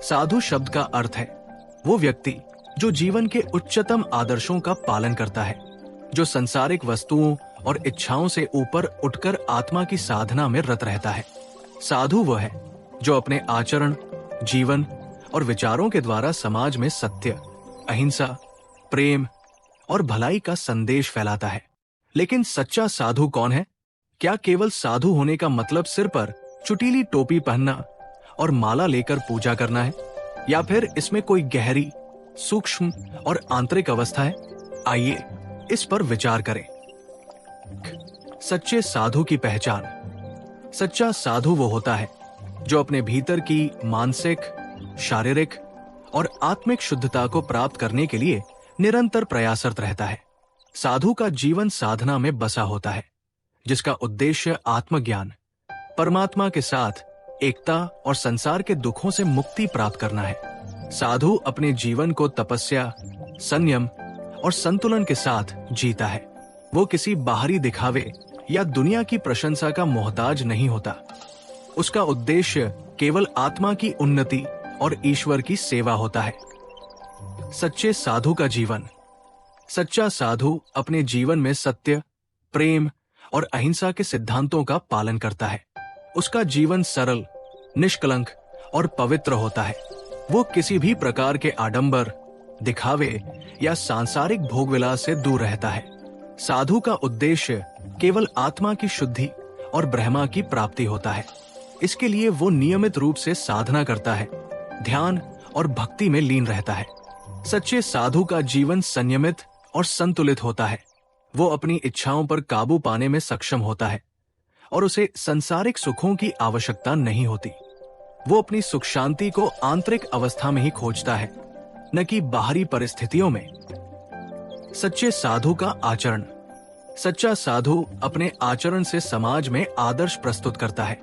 साधु शब्द का अर्थ है वो व्यक्ति जो जीवन के उच्चतम आदर्शों का पालन करता है, जो संसारिक वस्तुओं और इच्छाओं से ऊपर उठकर आत्मा की साधना में रत रहता है। साधु वह है जो अपने आचरण, जीवन और विचारों के द्वारा समाज में सत्य, अहिंसा, प्रेम और भलाई का संदेश फैलाता है। लेकिन सच्चा साधु कौन है? क्या केवल साधु होने का मतलब सिर पर चुटीली टोपी पहनना और माला लेकर पूजा करना है, या फिर इसमें कोई गहरी, सूक्ष्म और आंतरिक अवस्था है? आइए इस पर विचार करें। सच्चे साधु की पहचान। सच्चा साधु वो होता है जो अपने भीतर की मानसिक, शारीरिक और आत्मिक शुद्धता को प्राप्त करने के लिए निरंतर प्रयासरत रहता है। साधु का जीवन साधना में बसा होता है, जिसका उद्देश्य आत्मज्ञान, परमात्मा के साथ एकता और संसार के दुखों से मुक्ति प्राप्त करना है। साधु अपने जीवन को तपस्या, संयम और संतुलन के साथ जीता है। वो किसी बाहरी दिखावे या दुनिया की प्रशंसा का मोहताज नहीं होता। उसका उद्देश्य केवल आत्मा की उन्नति और ईश्वर की सेवा होता है। सच्चे साधु का जीवन। सच्चा साधु अपने जीवन में सत्य, प्रेम और अहिंसा के सिद्धांतों का पालन करता है। उसका जीवन सरल, निष्कलंक और पवित्र होता है। वो किसी भी प्रकार के आडंबर, दिखावे या सांसारिक भोगविलास से दूर रहता है। साधु का उद्देश्य केवल आत्मा की शुद्धि और ब्रह्मा की प्राप्ति होता है। इसके लिए वो नियमित रूप से साधना करता है, ध्यान और भक्ति में लीन रहता है। सच्चे साधु का जीवन संयमित और संतुलित होता है। वो अपनी इच्छाओं पर काबू पाने में सक्षम होता है और उसे सांसारिक सुखों की आवश्यकता नहीं होती। वो अपनी सुख शांति को आंतरिक अवस्था में ही खोजता है, न कि बाहरी परिस्थितियों में। सच्चे साधु का आचरण। सच्चा साधु अपने आचरण से समाज में आदर्श प्रस्तुत करता है।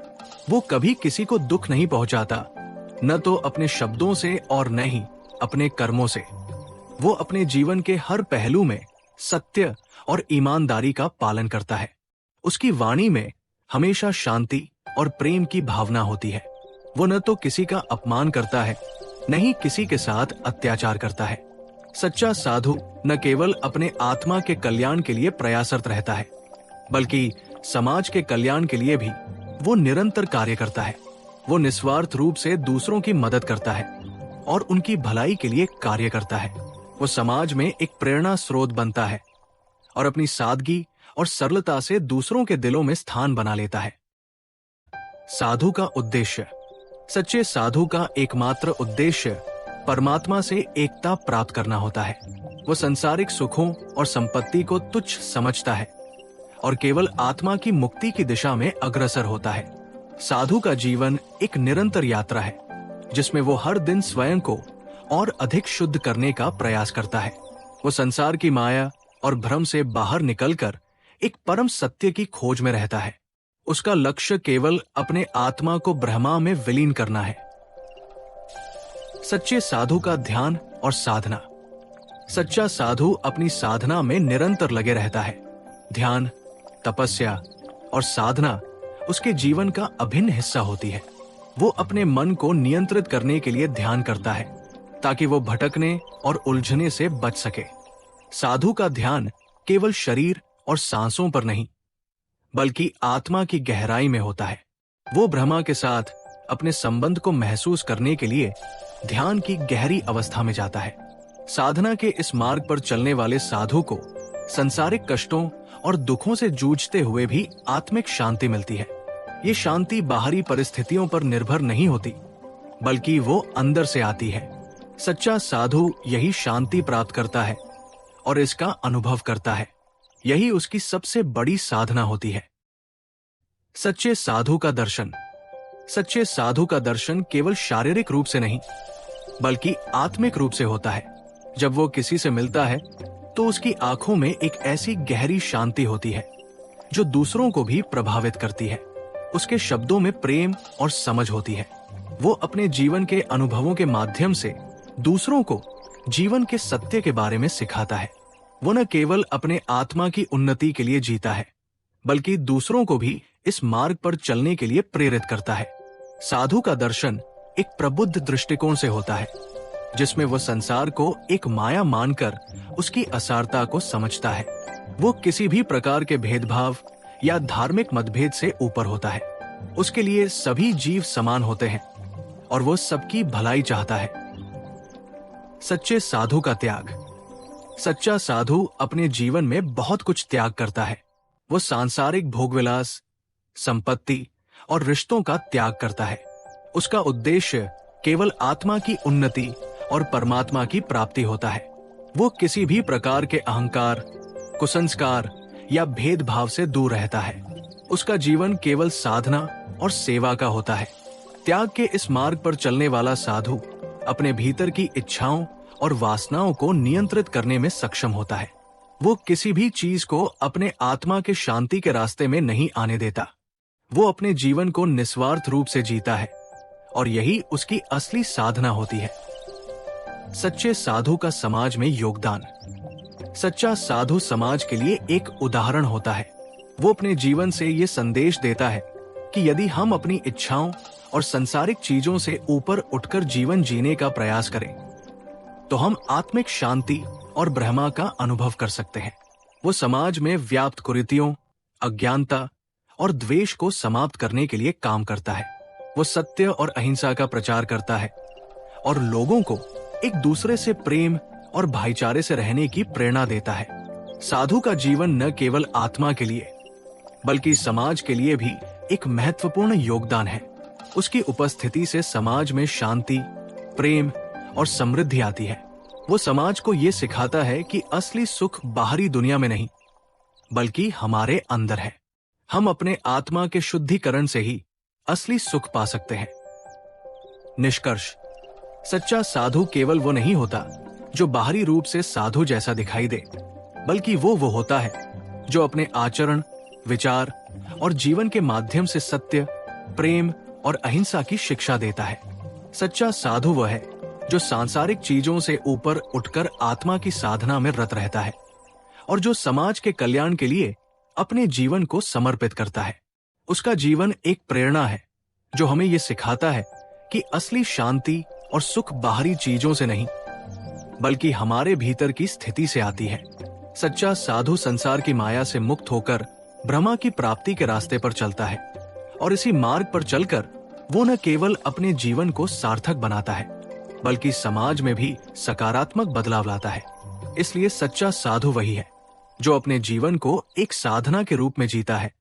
वो कभी किसी को दुख नहीं पहुंचाता, न तो अपने शब्दों से और न ही अपने कर्मों से। वो अपने जीवन के हर पहलू में सत्य और ईमानदारी का पालन करता है। उसकी वाणी में हमेशा शांति और प्रेम की भावना होती है। वो न तो किसी का अपमान करता है, न ही किसी के साथ अत्याचार करता है। सच्चा साधु न केवल अपने आत्मा के कल्याण के लिए प्रयासरत रहता है, बल्कि समाज के कल्याण के लिए भी वो निरंतर कार्य करता है। वो निस्वार्थ रूप से दूसरों की मदद करता है और उनकी भलाई के लिए कार्य करता है। वो समाज में एक प्रेरणा स्रोत बनता है और अपनी सादगी और सरलता से दूसरों के दिलों में स्थान बना लेता है। साधु का उद्देश्य। सच्चे साधु का एकमात्र उद्देश्य परमात्मा से एकता प्राप्त करना होता है। वो संसारिक सुखों और संपत्ति को तुच्छ समझता है और केवल आत्मा की मुक्ति की दिशा में अग्रसर होता है। साधु का जीवन एक निरंतर यात्रा है, जिसमें वो हर दिन स्वयं को और अधिक शुद्ध करने का प्रयास करता है। वो संसार की माया और भ्रम से बाहर निकलकर एक परम सत्य की खोज में रहता है। उसका लक्ष्य केवल अपने आत्मा को ब्रह्मा में विलीन करना है। सच्चे साधु का ध्यान और साधना। सच्चा साधु अपनी साधना में निरंतर लगे रहता है। ध्यान, तपस्या और साधना उसके जीवन का अभिन्न हिस्सा होती है। वो अपने मन को नियंत्रित करने के लिए ध्यान करता है, ताकि वो भटकने और उलझने से बच सके। साधु का ध्यान केवल शरीर और सांसों पर नहीं, बल्कि आत्मा की गहराई में होता है। वो ब्रह्मा के साथ अपने संबंध को महसूस करने के लिए ध्यान की गहरी अवस्था में जाता है। साधना के इस मार्ग पर चलने वाले साधु को संसारिक कष्टों और दुखों से जूझते हुए भी आत्मिक शांति मिलती है। ये शांति बाहरी परिस्थितियों पर निर्भर नहीं होती, बल्कि वो अंदर से आती है। सच्चा साधु यही शांति प्राप्त करता है और इसका अनुभव करता है। यही उसकी सबसे बड़ी साधना होती है। सच्चे साधु का दर्शन। सच्चे साधु का दर्शन केवल शारीरिक रूप से नहीं, बल्कि आत्मिक रूप से होता है। जब वो किसी से मिलता है तो उसकी आंखों में एक ऐसी गहरी शांति होती है जो दूसरों को भी प्रभावित करती है। उसके शब्दों में प्रेम और समझ होती है। वो अपने जीवन के अनुभवों के माध्यम से दूसरों को जीवन के सत्य के बारे में सिखाता है। वो न केवल अपने आत्मा की उन्नति के लिए जीता है, बल्कि दूसरों को भी इस मार्ग पर चलने के लिए प्रेरित करता है। साधु का दर्शन एक प्रबुद्ध दृष्टिकोण से होता है, जिसमें वो संसार को एक माया मानकर उसकी असारता को समझता है। वो किसी भी प्रकार के भेदभाव या धार्मिक मतभेद से ऊपर होता है। उसके लिए सभी जीव समान होते हैं और वो सबकी भलाई चाहता है। सच्चे साधु का त्याग। सच्चा साधु अपने जीवन में बहुत कुछ त्याग करता है। वो सांसारिक भोगविलास, संपत्ति और रिश्तों का त्याग करता है। उसका उद्देश्य केवल आत्मा की उन्नति और परमात्मा की प्राप्ति होता है। वो किसी भी प्रकार के अहंकार, कुसंस्कार या भेदभाव से दूर रहता है। उसका जीवन केवल साधना और सेवा का होता है। त्याग के इस मार्ग पर चलने वाला साधु अपने भीतर की इच्छाओं और वासनाओं को नियंत्रित करने में सक्षम होता है। वो किसी भी चीज को अपने आत्मा के शांति के रास्ते में नहीं आने देता। वो अपने जीवन को निस्वार्थ रूप से जीता है और यही उसकी असली साधना होती है। सच्चे साधु का समाज में योगदान। सच्चा साधु समाज के लिए एक उदाहरण होता है। वो अपने जीवन से ये संदेश देता है कि यदि हम अपनी इच्छाओं और सांसारिक चीजों से ऊपर उठकर जीवन जीने का प्रयास करें, तो हम आत्मिक शांति और ब्रह्मा का अनुभव कर सकते हैं। वो समाज में व्याप्त कुरीतियों, अज्ञानता और द्वेष को समाप्त करने के लिए काम करता है। वो सत्य और अहिंसा का प्रचार करता है और लोगों को एक दूसरे से प्रेम और भाईचारे से रहने की प्रेरणा देता है। साधु का जीवन न केवल आत्मा के लिए बल्कि समाज के लिए भी एक महत्वपूर्ण योगदान है। उसकी उपस्थिति से समाज में शांति, प्रेम और समृद्धि आती है। वो समाज को ये सिखाता है कि असली सुख बाहरी दुनिया में नहीं बल्कि हमारे अंदर है। हम अपने आत्मा के शुद्धिकरण से ही असली सुख पा सकते हैं। निष्कर्ष। सच्चा साधु केवल वो नहीं होता जो बाहरी रूप से साधु जैसा दिखाई दे, बल्कि वो होता है जो अपने आचरण, विचार और जीवन के माध्यम से सत्य, प्रेम और अहिंसा की शिक्षा देता है। सच्चा साधु वह है जो सांसारिक चीजों से ऊपर उठकर आत्मा की साधना में रत रहता है और जो समाज के कल्याण के लिए अपने जीवन को समर्पित करता है। उसका जीवन एक प्रेरणा है जो हमें यह सिखाता है कि असली शांति और सुख बाहरी चीजों से नहीं बल्कि हमारे भीतर की स्थिति से आती है। सच्चा साधु संसार की माया से मुक्त होकर ब्रह्मा की प्राप्ति के रास्ते पर चलता है और इसी मार्ग पर चलकर वो न केवल अपने जीवन को सार्थक बनाता है बल्कि समाज में भी सकारात्मक बदलाव लाता है। इसलिए सच्चा साधु वही है जो अपने जीवन को एक साधना के रूप में जीता है